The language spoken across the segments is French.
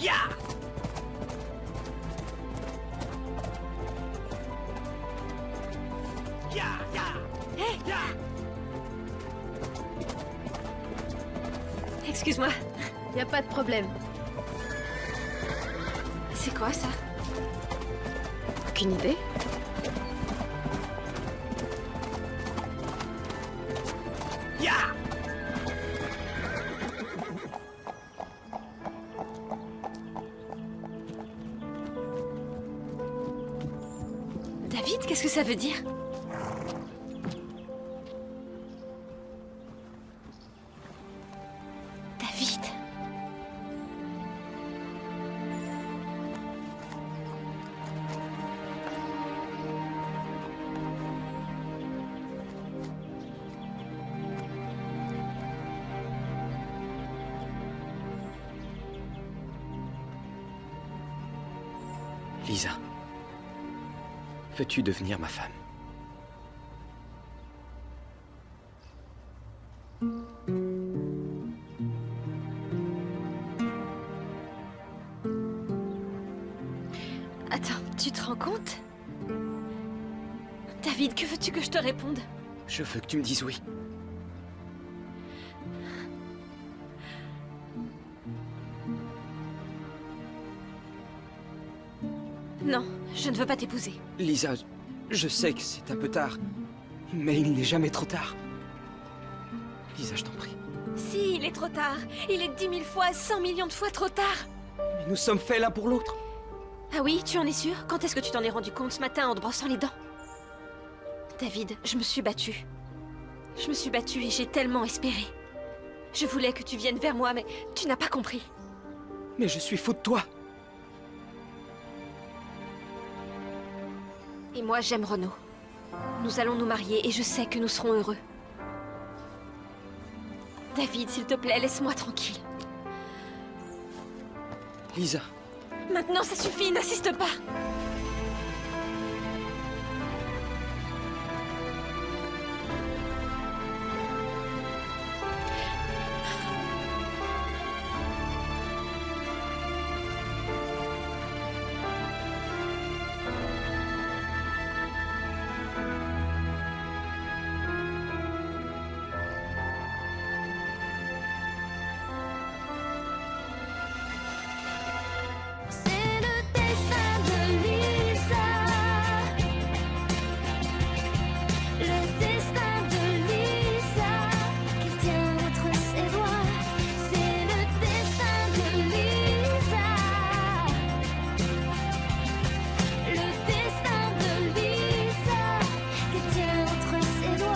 Ya! Ya! Ya! Hé, Ya! excuse-moi. Y a pas de problème. C'est quoi ça? Aucune idée. Ya! David, qu'est-ce que ça veut dire? David. Lisa, veux-tu devenir ma femme? Attends, tu te rends compte? David, que veux-tu que je te réponde? Je veux que tu me dises oui. Non, je ne veux pas t'épouser. Lisa, je sais que c'est un peu tard, mais il n'est jamais trop tard. Lisa, je t'en prie. Si, il est trop tard. Il est 10 000 fois, 100 millions de fois trop tard. Mais nous sommes faits l'un pour l'autre. Ah oui, tu en es sûr? Quand est-ce que tu t'en es rendu compte ce matin en te brossant les dents? David, je me suis battue. Je me suis battue et j'ai tellement espéré. Je voulais que tu viennes vers moi, mais tu n'as pas compris. Mais je suis fou de toi. Et moi, j'aime Renaud. Nous allons nous marier et je sais que nous serons heureux. David, s'il te plaît, laisse-moi tranquille. Lisa, Maintenant, ça suffit, n'insiste pas. C'est le destin de Lisa. Le destin de Lisa qui tient entre ses doigts. C'est le destin de Lisa. Le destin de Lisa qui tient entre ses doigts.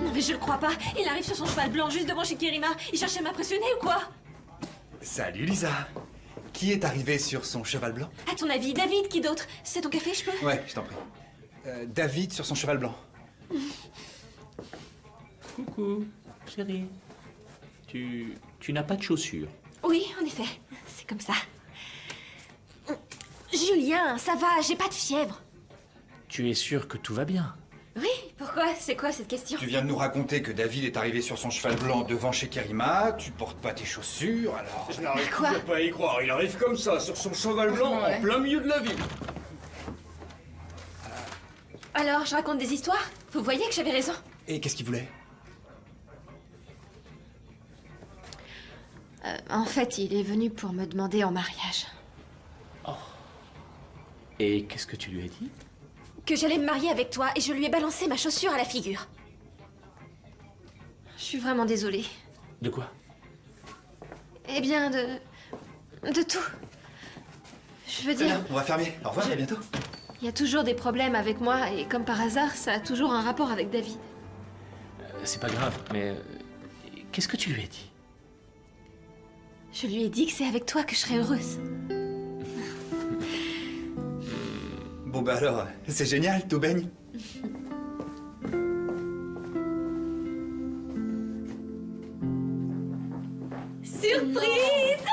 Non mais je le crois pas. Il arrive sur son cheval blanc juste devant chez Kirima. Il cherche à m'impressionner ou quoi? Salut Lisa. Qui est arrivé sur son cheval blanc? À ton avis, David, qui d'autre? C'est ton café, je peux? Ouais, je t'en prie. David sur son cheval blanc. Coucou, chérie. Tu n'as pas de chaussures. Oui, en effet. C'est comme ça. Julien, ça va, j'ai pas de fièvre. Tu es sûr que tout va bien? Oui, pourquoi? C'est quoi cette question? Tu viens de nous raconter que David est arrivé sur son cheval blanc devant chez Kerima, tu portes pas tes chaussures, alors... Je n'arrive Quoi? pas à y croire. Il arrive comme ça, sur son cheval blanc, en plein milieu de la ville. Alors, je raconte des histoires? Vous voyez que j'avais raison. Et qu'est-ce qu'il voulait? En fait, il est venu pour me demander en mariage. Et qu'est-ce que tu lui as dit? Que j'allais me marier avec toi et je lui ai balancé ma chaussure à la figure. Je suis vraiment désolée. De quoi? Eh bien, De tout. Je veux dire, On va fermer. Au revoir et à bientôt. il y a toujours des problèmes avec moi et comme par hasard, ça a toujours un rapport avec David. C'est pas grave, mais qu'est-ce que tu lui as dit? Je lui ai dit que c'est avec toi que je serais heureuse. Bon bah alors, c'est génial, tout baigne. Surprise!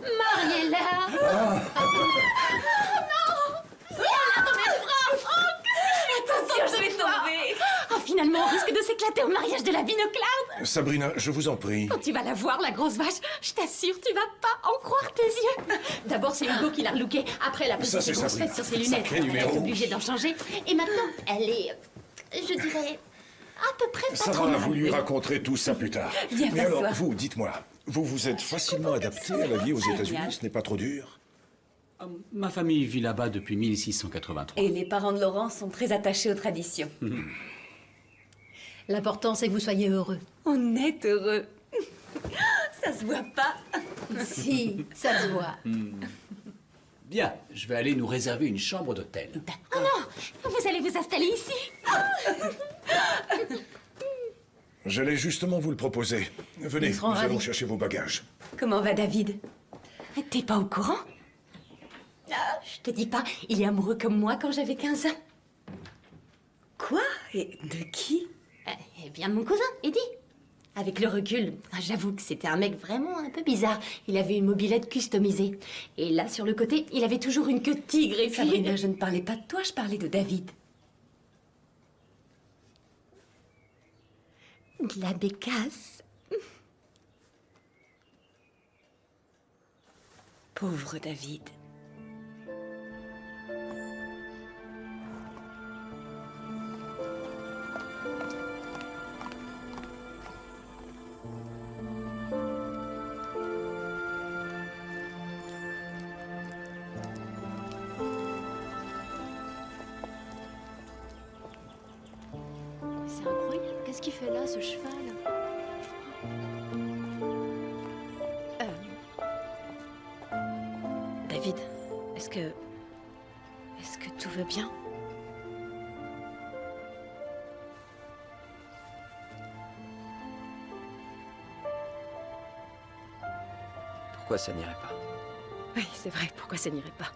Mariella! Attention, je vais tomber! Oh, finalement, on risque de s'éclater au mariage de la binoclarde! Sabrina, je vous en prie. Quand tu vas la voir, la grosse vache, je t'assure, tu vas pas en croire tes yeux! D'abord, c'est Hugo qui l'a relooké. Après, elle a posé Ça, des c'est grosses Sabrina. fesses sur ses lunettes. Sacré Elle numéro. est obligée d'en changer. Et maintenant, elle est, je dirais, à peu près pas Ça trop va, mal. vous lui raconterez tout ça plus tard. Viens Mais alors, t'asseoir. vous, dites-moi, vous vous êtes facilement adapté à la vie aux États-Unis, ce n'est pas trop dur? Ma famille vit là-bas depuis 1683. Et les parents de Laurent sont très attachés aux traditions. L'important, c'est que vous soyez heureux. On est heureux. Ça se voit pas. Si, ça se voit. Bien, je vais aller nous réserver une chambre d'hôtel. Oh non! Vous allez vous installer ici? J'allais justement vous le proposer. Venez, Ils seront nous allons ravis. chercher vos bagages. Comment va David? T'es pas au courant? Ah, je te dis pas, il est amoureux comme moi quand j'avais 15 ans. Quoi? Et de qui? Eh bien, de mon cousin, Eddie. Avec le recul, j'avoue que c'était un mec vraiment un peu bizarre. Il avait une mobilette customisée. Et là, sur le côté, il avait toujours une queue de tigre et puis... Sabrina, je ne parlais pas de toi, je parlais de David. De la bécasse. Pauvre David. C'est incroyable. Qu'est-ce qu'il fait là, ce cheval? David, est-ce que tout va bien? Pourquoi ça n'irait pas? Oui, c'est vrai, pourquoi ça n'irait pas?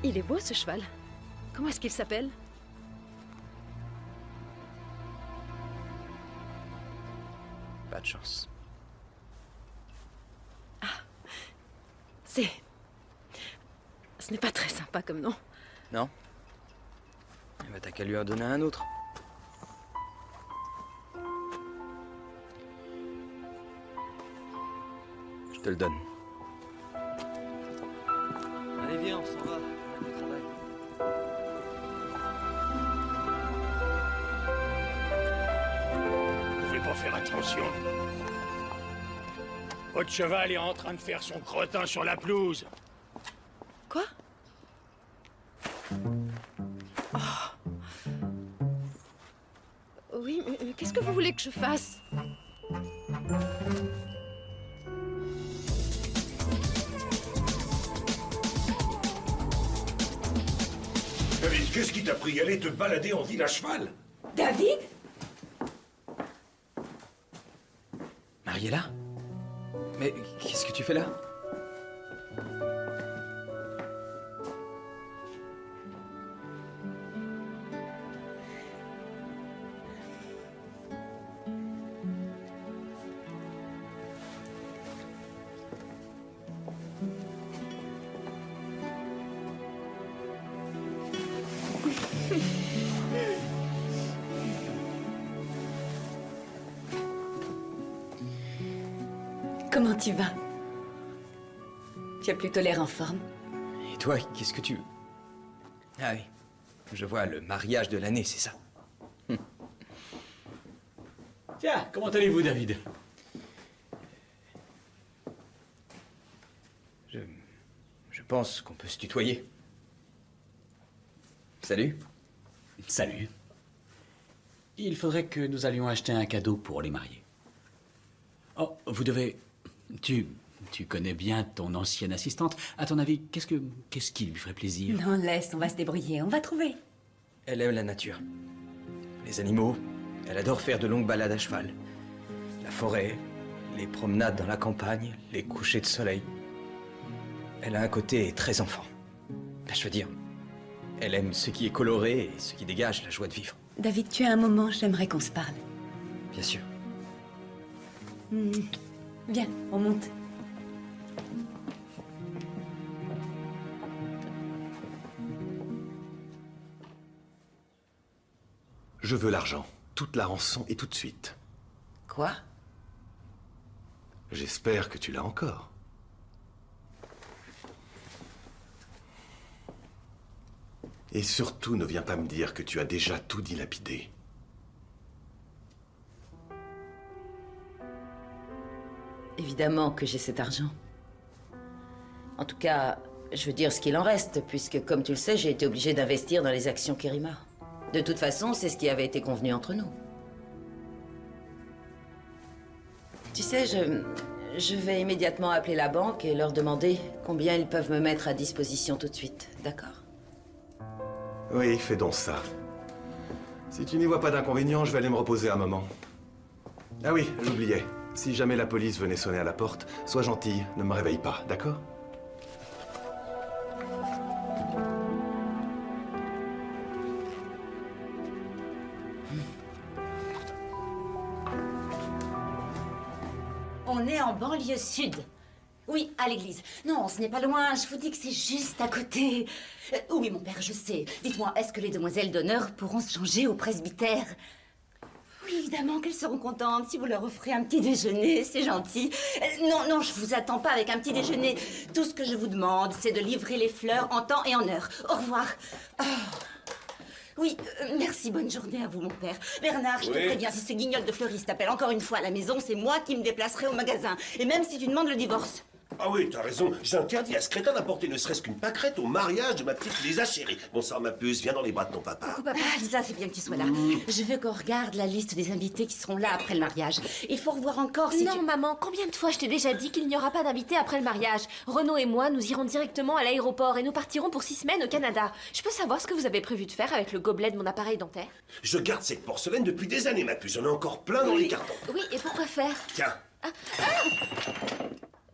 Il est beau, ce cheval. Comment est-ce qu'il s'appelle? Pas de chance. C'est... Ce n'est pas très sympa comme nom. Non? Eh ben, t'as qu'à lui en donner un autre. Je te le donne. Allez, viens, on s'en va. On a du travail. Vous pouvez pas faire attention. Votre cheval est en train de faire son crottin sur la pelouse. Quoi? Oui, mais qu'est-ce que vous voulez que je fasse? David, qu'est-ce qui t'a pris aller te balader en ville à cheval? David? Mariella? Mais qu'est-ce que tu fais là? Comment tu vas? Tu as plutôt l'air en forme. Et toi, qu'est-ce que tu... Ah oui, je vois le mariage de l'année, c'est ça. Tiens, comment allez-vous, David? Je pense qu'on peut se tutoyer. Salut. Salut. Il faudrait que nous allions acheter un cadeau pour les mariés. Oh, vous devez... Tu connais bien ton ancienne assistante. À ton avis, qu'est-ce qui lui ferait plaisir? Non, laisse, on va se débrouiller, on va trouver. Elle aime la nature. Les animaux. Elle adore faire de longues balades à cheval. La forêt, les promenades dans la campagne, les couchers de soleil. Elle a un côté très enfant. Ben, je veux dire, elle aime ce qui est coloré et ce qui dégage la joie de vivre. David, tu as un moment, j'aimerais qu'on se parle. Bien sûr. Viens, on monte. Je veux l'argent. Toute la rançon et tout de suite. Quoi? J'espère que tu l'as encore. Et surtout, ne viens pas me dire que tu as déjà tout dilapidé. Évidemment que j'ai cet argent. En tout cas, je veux dire ce qu'il en reste, puisque, comme tu le sais, j'ai été obligée d'investir dans les actions Kerima. De toute façon, c'est ce qui avait été convenu entre nous. Tu sais, je vais immédiatement appeler la banque et leur demander combien ils peuvent me mettre à disposition tout de suite, d'accord? Oui, fais donc ça. Si tu n'y vois pas d'inconvénient, je vais aller me reposer un moment. Ah oui, j'oubliais. Si jamais la police venait sonner à la porte, sois gentille, ne me réveille pas, d'accord? On est en banlieue sud. Oui, à l'église. Non, ce n'est pas loin, je vous dis que c'est juste à côté. Oui, mon père, je sais. Dites-moi, est-ce que les demoiselles d'honneur pourront se changer au presbytère? Oui, évidemment qu'elles seront contentes si vous leur offrez un petit déjeuner, c'est gentil. Non, je vous attends pas avec un petit déjeuner. Tout ce que je vous demande, c'est de livrer les fleurs en temps et en heure. Au revoir. Oh. Oui, merci, bonne journée à vous, mon père. Bernard, je te préviens, si ce guignol de fleuriste t'appelle encore une fois à la maison, c'est moi qui me déplacerai au magasin. Et même si tu demandes le divorce. Ah oui, t'as raison. J'interdis à ce crétin d'apporter ne serait-ce qu'une pâquerette au mariage de ma petite Lisa chérie. Bonsoir, ma puce, viens dans les bras de ton papa. Coucou, papa. Lisa, c'est bien que tu sois là. Je veux qu'on regarde la liste des invités qui seront là après le mariage. Il faut revoir encore si Non, maman, combien de fois je t'ai déjà dit qu'il n'y aura pas d'invités après le mariage? Renaud et moi, nous irons directement à l'aéroport et nous partirons pour 6 semaines au Canada. Je peux savoir ce que vous avez prévu de faire avec le gobelet de mon appareil dentaire? Je garde cette porcelaine depuis des années, ma puce. J'en ai encore plein dans les cartons. Oui, et pourquoi faire? Tiens.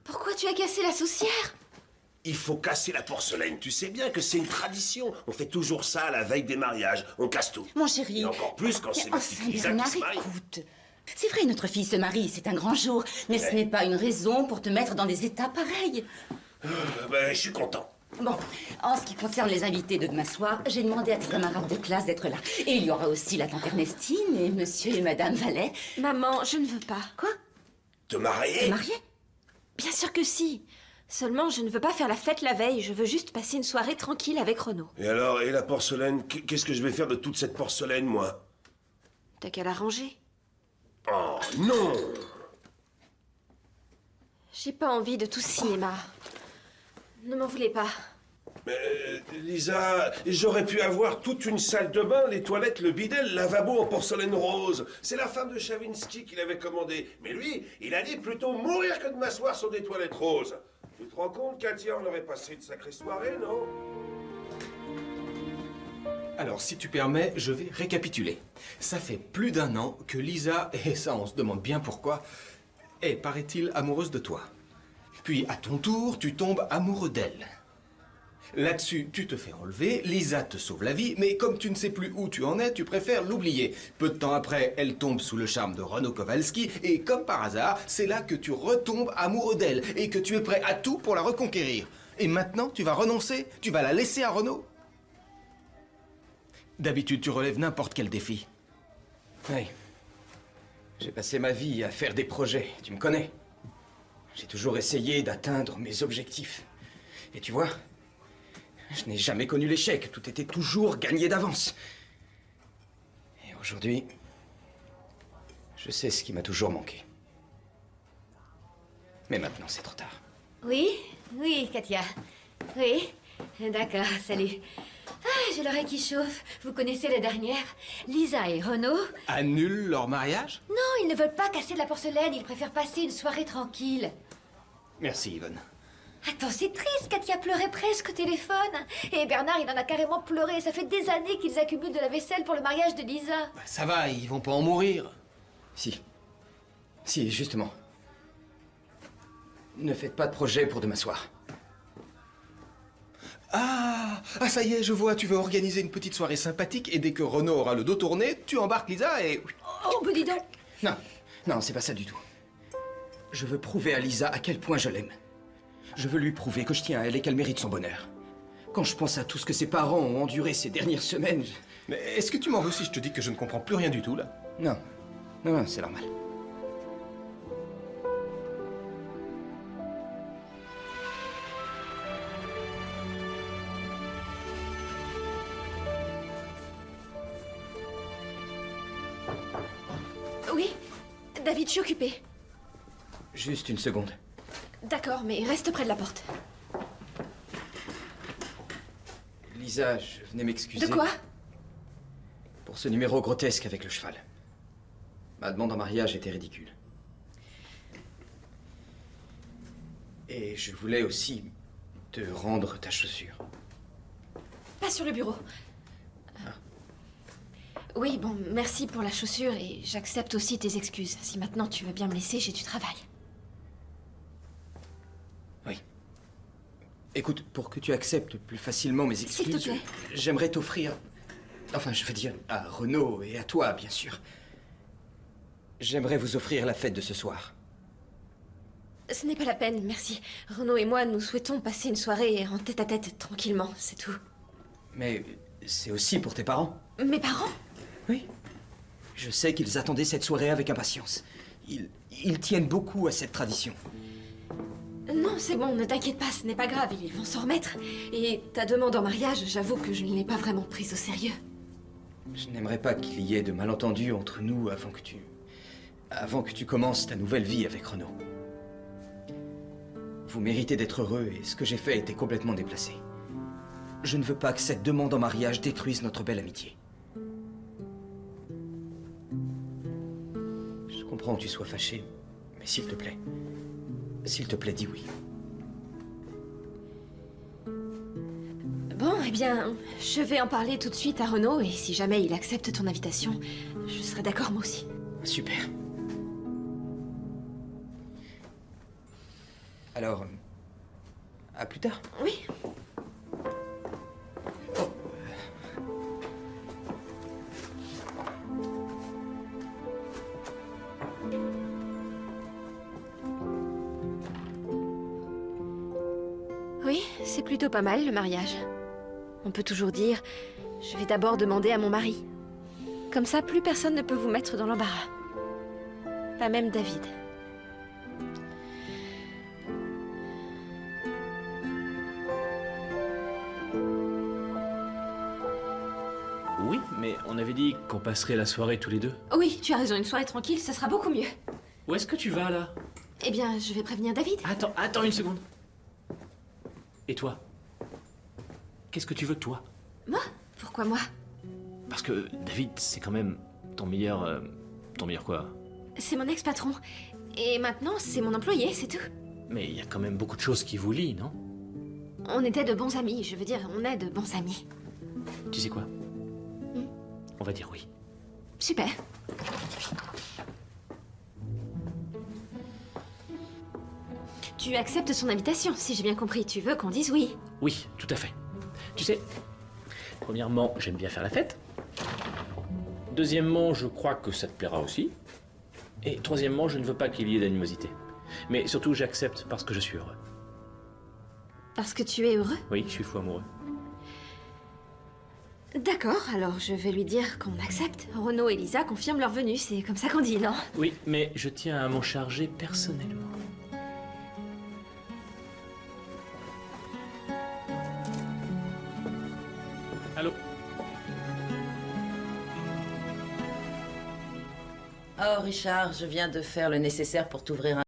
Pourquoi tu as cassé la soucière? Il faut casser la porcelaine. Tu sais bien que c'est une tradition. On fait toujours ça à la veille des mariages. On casse tout. Mon chéri. Et encore plus quand c'est ma petite Lisa qui se marie. Écoute. C'est vrai, notre fille se marie, c'est un grand jour. Mais ce n'est pas une raison pour te mettre dans des états pareils. Ben, je suis content. Bon, en ce qui concerne les invités de demain soir, j'ai demandé à tes camarades de classe d'être là. Et il y aura aussi la tante Ernestine et monsieur et madame Vallet. Maman, je ne veux pas. Quoi? Te marier? Te marier? Bien sûr que si. Seulement, je ne veux pas faire la fête la veille. Je veux juste passer une soirée tranquille avec Renaud. Et alors, et la porcelaine? Qu'est-ce que je vais faire de toute cette porcelaine, moi? T'as qu'à la ranger. Oh, non! J'ai pas envie de tout ce cinéma. Ne m'en voulez pas. Mais, Lisa, j'aurais pu avoir toute une salle de bain, les toilettes, le bidet, le lavabo en porcelaine rose. C'est la femme de Chavinsky qui l'avait commandé. Mais lui, il allait plutôt mourir que de m'asseoir sur des toilettes roses. Tu te rends compte, Katia, on aurait passé une sacrée soirée, non? Alors, si tu permets, je vais récapituler. Ça fait plus d'1 an que Lisa, et ça on se demande bien pourquoi, est, paraît-il, amoureuse de toi. Puis, à ton tour, tu tombes amoureux d'elle. Là-dessus, tu te fais enlever, Lisa te sauve la vie, mais comme tu ne sais plus où tu en es, tu préfères l'oublier. Peu de temps après, elle tombe sous le charme de Renaud Kowalski, et comme par hasard, c'est là que tu retombes amoureux d'elle, et que tu es prêt à tout pour la reconquérir. Et maintenant, tu vas renoncer? Tu vas la laisser à Renaud? D'habitude, tu relèves n'importe quel défi. Oui. J'ai passé ma vie à faire des projets, tu me connais. J'ai toujours essayé d'atteindre mes objectifs. Et tu vois, je n'ai jamais connu l'échec, tout était toujours gagné d'avance. Et aujourd'hui, je sais ce qui m'a toujours manqué. Mais maintenant, c'est trop tard. Oui, Katia. Oui, d'accord, salut. Ah, j'ai l'oreille qui chauffe. Vous connaissez la dernière? Lisa et Renaud? Annulent leur mariage? Non, ils ne veulent pas casser de la porcelaine. Ils préfèrent passer une soirée tranquille. Merci, Yvonne. Attends, c'est triste. Katia pleurait presque au téléphone. Et Bernard, il en a carrément pleuré. Ça fait des années qu'ils accumulent de la vaisselle pour le mariage de Lisa. Bah, ça va, ils vont pas en mourir. Si. Si, justement. Ne faites pas de projet pour demain soir. Ah, ça y est, je vois, tu veux organiser une petite soirée sympathique et dès que Renaud aura le dos tourné, tu embarques Lisa et... Oh, bah dis donc. Non, c'est pas ça du tout. Je veux prouver à Lisa à quel point je l'aime. Je veux lui prouver que je tiens à elle et qu'elle mérite son bonheur. Quand je pense à tout ce que ses parents ont enduré ces dernières semaines... Mais est-ce que tu m'en veux si je te dis que je ne comprends plus rien du tout, là? Non, c'est normal. Oui, David, je suis occupée. Juste une seconde. D'accord, mais reste près de la porte. Lisa, je venais m'excuser. De quoi? Pour ce numéro grotesque avec le cheval. Ma demande en mariage était ridicule. Et je voulais aussi te rendre ta chaussure. Pas sur le bureau. Oui, bon, merci pour la chaussure et j'accepte aussi tes excuses. Si maintenant tu veux bien me laisser, j'ai du travail. Oui. Écoute, pour que tu acceptes plus facilement mes excuses... S'il te plaît. J'aimerais t'offrir... Enfin, je veux dire, à Renaud et à toi, bien sûr. J'aimerais vous offrir la fête de ce soir. Ce n'est pas la peine, merci. Renaud et moi, nous souhaitons passer une soirée en tête-à-tête, tranquillement, c'est tout. Mais c'est aussi pour tes parents. Mes parents? Oui. Je sais qu'ils attendaient cette soirée avec impatience. Ils tiennent beaucoup à cette tradition. Non, c'est bon, ne t'inquiète pas, ce n'est pas grave, ils vont s'en remettre. Et ta demande en mariage, j'avoue que je ne l'ai pas vraiment prise au sérieux. Je n'aimerais pas qu'il y ait de malentendus entre nous avant que tu commences ta nouvelle vie avec Renaud. Vous méritez d'être heureux et ce que j'ai fait était complètement déplacé. Je ne veux pas que cette demande en mariage détruise notre belle amitié. Je comprends que tu sois fâché, mais s'il te plaît, dis oui. Bon, eh bien, je vais en parler tout de suite à Renaud et si jamais il accepte ton invitation, je serai d'accord moi aussi. Super. Alors, à plus tard. Oui. Oui, c'est plutôt pas mal le mariage. On peut toujours dire, je vais d'abord demander à mon mari. Comme ça, plus personne ne peut vous mettre dans l'embarras. Pas même David. Oui, mais on avait dit qu'on passerait la soirée tous les deux. Oui, tu as raison, une soirée tranquille, ça sera beaucoup mieux. Où est-ce que tu vas, là? Eh bien, je vais prévenir David. Attends une seconde. Et toi? Qu'est-ce que tu veux, toi? Moi? Pourquoi moi? Parce que David, c'est quand même ton meilleur... ton meilleur quoi? C'est mon ex-patron. Et maintenant, c'est mon employé, c'est tout. Mais il y a quand même beaucoup de choses qui vous lient, non? On était de bons amis, je veux dire, on est de bons amis. Tu sais quoi? On va dire oui. Super. Tu acceptes son invitation, si j'ai bien compris. Tu veux qu'on dise oui? Oui, tout à fait. Tu sais, premièrement, j'aime bien faire la fête. Deuxièmement, je crois que ça te plaira aussi. Et troisièmement, je ne veux pas qu'il y ait d'animosité. Mais surtout, j'accepte parce que je suis heureux. Parce que tu es heureux? Oui, je suis fou amoureux. D'accord, alors je vais lui dire qu'on accepte. Renaud et Lisa confirment leur venue, c'est comme ça qu'on dit, non? Oui, mais je tiens à m'en charger personnellement. Allô? Oh, Richard, je viens de faire le nécessaire pour t'ouvrir un